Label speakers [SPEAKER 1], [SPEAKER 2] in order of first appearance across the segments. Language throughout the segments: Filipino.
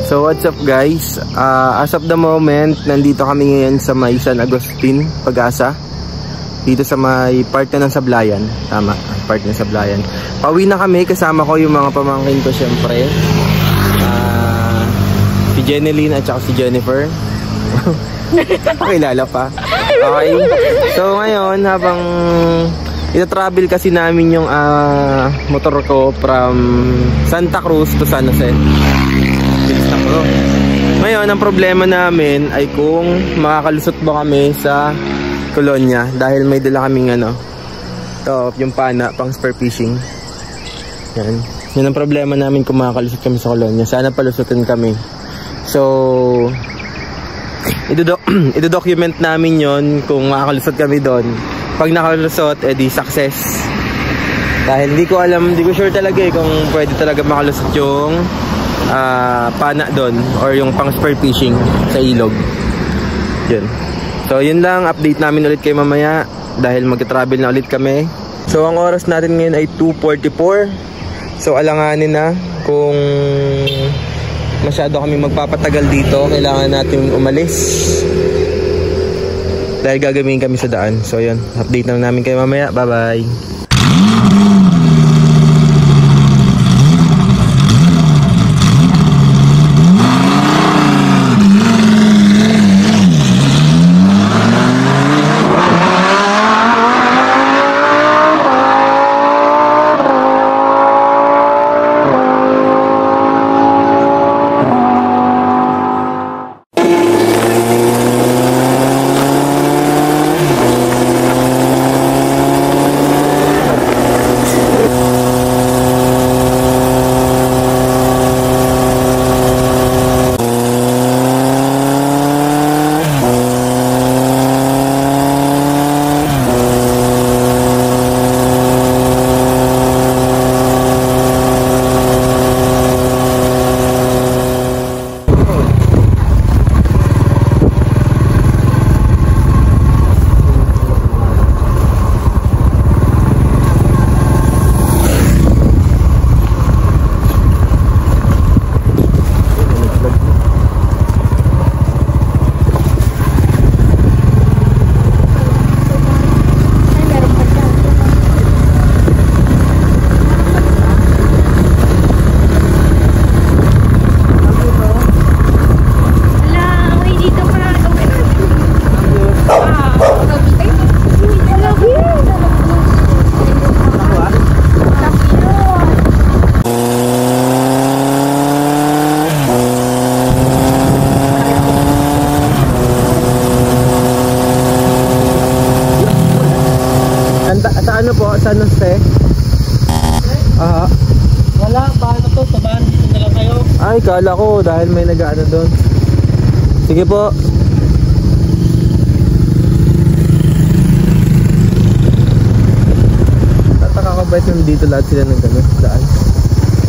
[SPEAKER 1] So what's up guys, as of the moment nandito kami ngayon sa may San Agustin, Pag-asa, dito sa may part na ng Sablayan. Tama, part ng Sablayan. Pauwi na kami, kasama ko yung mga pamangkin ko syempre, si Jeneline at saka si Jennifer. Pakilala pa. Okay, so ngayon habang ita-travel kasi namin yung motor ko from Santa Cruz to San Jose. Ngayon, ang problema namin ay kung makakalusot ba kami sa Colonia dahil may dala kaming yung pana pang spear fishing. Yan. Yan ang problema namin kung makakalusot kami sa Colonia. Sana palusutin kami. So, ito-document namin yon kung makakalusot kami doon. Pag nakalusot, edi success. Dahil hindi ko sure talaga kung pwede talaga makalusot yung pana doon or yung pang spear fishing sa ilog. Yun. So yun lang, update namin ulit kayo mamaya dahil mag-travel na ulit kami. So ang oras natin ngayon ay 2:44. So alanganin na kung masyado kami magpapatagal dito, kailangan natin umalis dahil gagawin kami sa daan. So yun, update na namin kayo mamaya. Bye bye. Ano po? San Jose?
[SPEAKER 2] Wala, paano to? Sabahan dito na lang kayo.
[SPEAKER 1] Ay, kala ko dahil may nag-ano doon. Sige po. Tataka ko ba dito lahat sila ng daan?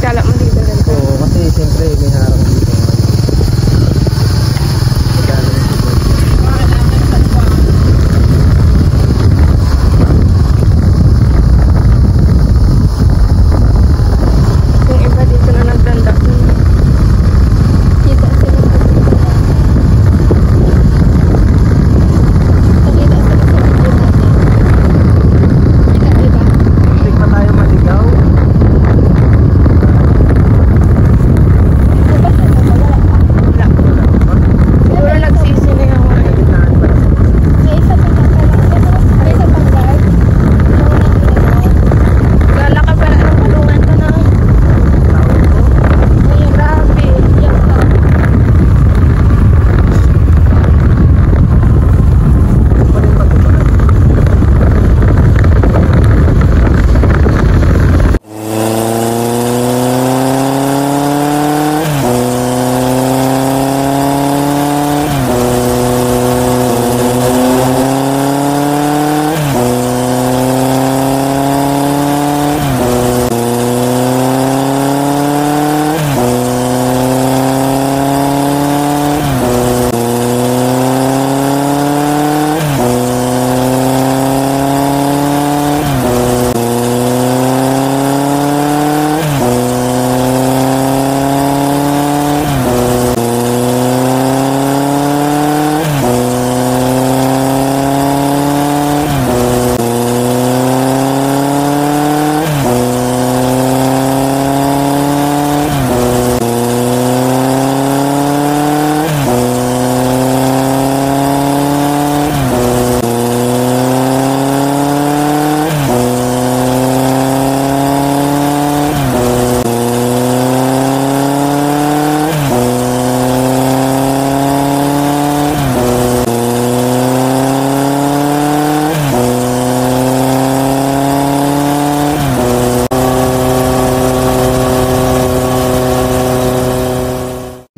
[SPEAKER 3] Kala mo dito lang.
[SPEAKER 1] Oo, kasi siyempre may harang dito.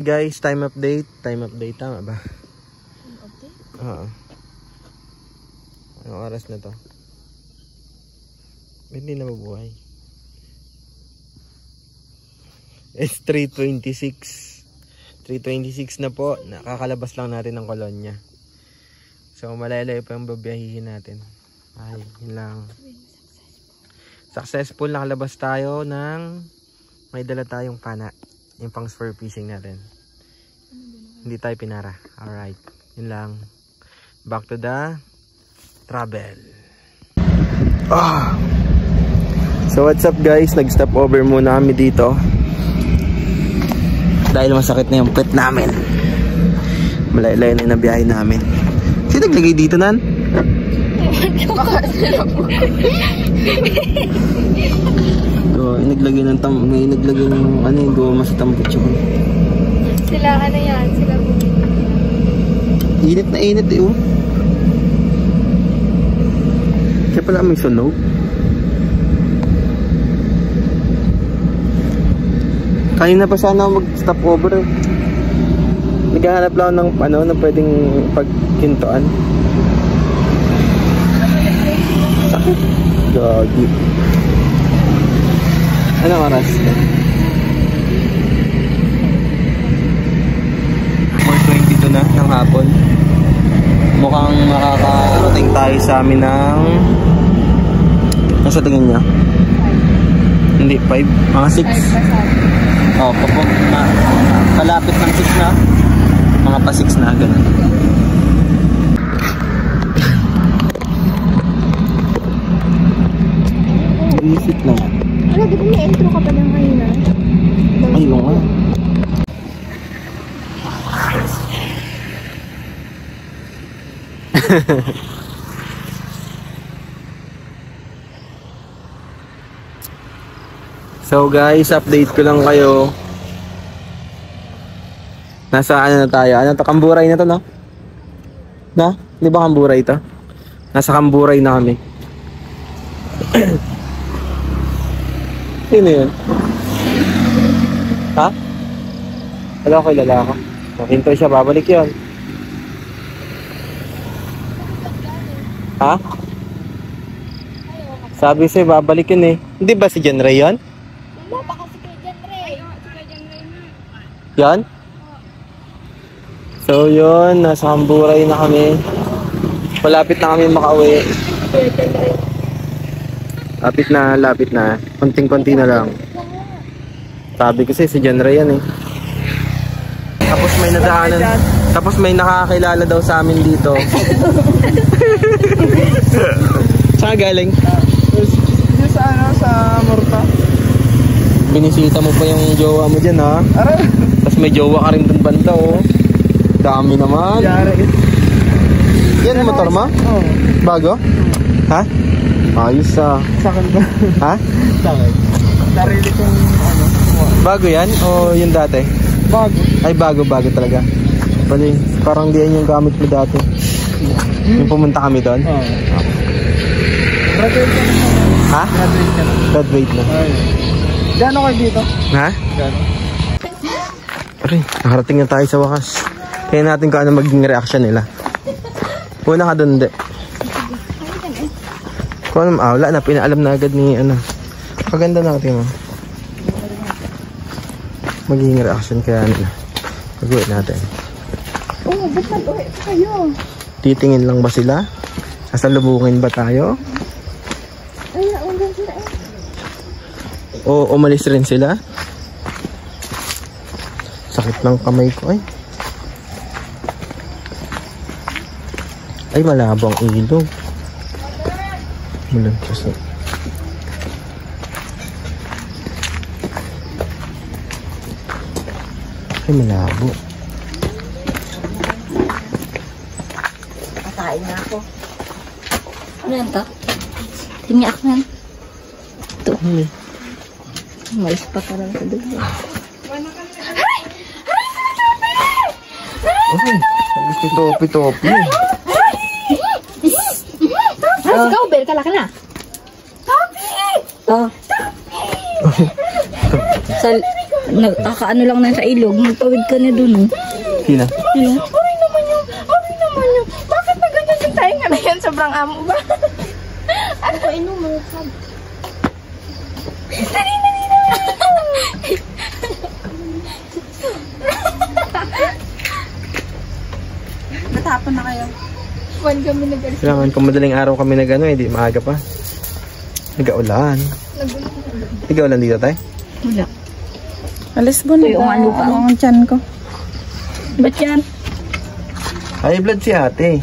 [SPEAKER 1] guys, time update. Time update, tama ba?
[SPEAKER 3] Okay.
[SPEAKER 1] Oo. Anong oras na to? Hindi na mabuhay. It's 3:26. 3:26 na po. Nakakalabas lang natin ng Colonia. So malaylay pa yung babiyahihin natin. Ay, yun lang. Successful, nakalabas tayo ng may dala tayong pana. Yung pang spur fishing natin. Hindi tayo pinara. Alright. Yun lang. Back to the travel. So what's up guys? Nag-stop over muna kami dito. Dahil masakit na yung pet namin. Malaylay na yung nabiyahe namin. Sino naglagay dito, Nan? Naglagay ng naglagay ng ano yung goma sa tambutso ko.
[SPEAKER 3] Sila ano yan? Sila
[SPEAKER 1] init na init eh, oh. Kaya pala may sunog. Kanina pa sana mag-stop over eh. Naghahanap lang ng ano na pwedeng paghintuan. Sakit. Gagi. Anong oras? 4:22 na ng hapon. Mukhang makakarating tayo sa amin ng... Nasa tingin niya? Hindi, 5? Mga 6? Oh, kalapit ng 6 na. Mga pa 6 na, ganun. Visit na.
[SPEAKER 3] Ano, di ba may intro ka pa ng kanina?
[SPEAKER 1] Ayun nga. So guys, update ko lang kayo. Nasa ano na tayo? Ano to? Kamburay na to, no? No? Di ba Kamburay to? Nasa Kamburay na kami. Sino yun? Ha? Wala ko, ilala ko. Nakinto siya, babalik yun. Ha? Sabi sa'yo, babalik yun eh. Hindi ba si John Ray yun?
[SPEAKER 3] Wala, baka si John Ray. Si John Ray na.
[SPEAKER 1] Yan? So yun, nasa Kamburay na kami. Malapit na kami makauwi. Lapit na. Konting-konti na lang. Sabi kasi si John Ray yan eh. Tapos may nadaanan. Tapos may nakakakilala daw sa amin dito. Saan galing?
[SPEAKER 2] Sa ano, sa Morta.
[SPEAKER 1] Binisita mo pa yung jowa mo dyan ha. Tapos may jowa ka rin dun banda oh. Dami naman. Yan motor mo?
[SPEAKER 2] Oo.
[SPEAKER 1] Bago? Ha? Ayos ah.
[SPEAKER 2] Sa akin ba?
[SPEAKER 1] Ha?
[SPEAKER 2] Sa akin. Sarili kong ano.
[SPEAKER 1] Bago yan o yung dati?
[SPEAKER 2] Bago.
[SPEAKER 1] Ay bago talaga. Bali, parang di yan yung gamit mo dati. Yung pumunta kami doon?
[SPEAKER 2] Oo. Graduate ka na.
[SPEAKER 1] Ha?
[SPEAKER 2] Graduate ka na.
[SPEAKER 1] Graduate na.
[SPEAKER 2] Gano'n kayo dito?
[SPEAKER 1] Ha?
[SPEAKER 2] Gano'n?
[SPEAKER 1] Aray, nakarating na tayo sa wakas. Kaya natin kung ano magiging reaction nila. Una ka doon, de. Kung ano, wala na, pinaalam na agad ni, ano. Paganda natin mo. Magiging reaction kaya nila. Pag-uwi natin.
[SPEAKER 3] Oo, ba't nag-uwi pa kayo?
[SPEAKER 1] Titingin lang ba sila? Sasalubungin ba tayo?
[SPEAKER 3] Ay, naundan sila eh.
[SPEAKER 1] O umalis rin sila? Sakit ng kamay ko ay. Ay malabang ilog. Mulan kasi. Ay malabo.
[SPEAKER 3] Kakain na ako. Ano yan to? Tingnan ako yan. Ito. Mais pa parang sa dulo.
[SPEAKER 1] Ay, topi.
[SPEAKER 3] Ikaw, bel ka laki na. Topi! Oh. Nakakaano lang na sa ilog. Magpawid ka na dun, oh.
[SPEAKER 1] Sino?
[SPEAKER 3] Hello?
[SPEAKER 4] Oray naman yun. Oray naman yun. Bakit na ganyan yung tayo nga na yan? Sobrang amo ba? Ano ko inuman? Dali na. Natapon na kayo. One kami nag-alis.
[SPEAKER 1] Kailangan kung madaling araw kami nag-ano eh, di maaga pa. Nag-aulan. Nag-aulan dito tayo?
[SPEAKER 3] Wala.
[SPEAKER 4] Alis ba na?
[SPEAKER 3] Yung ano pa?
[SPEAKER 4] Ang tiyan ko.
[SPEAKER 3] Ba't yan?
[SPEAKER 1] High blood si ate.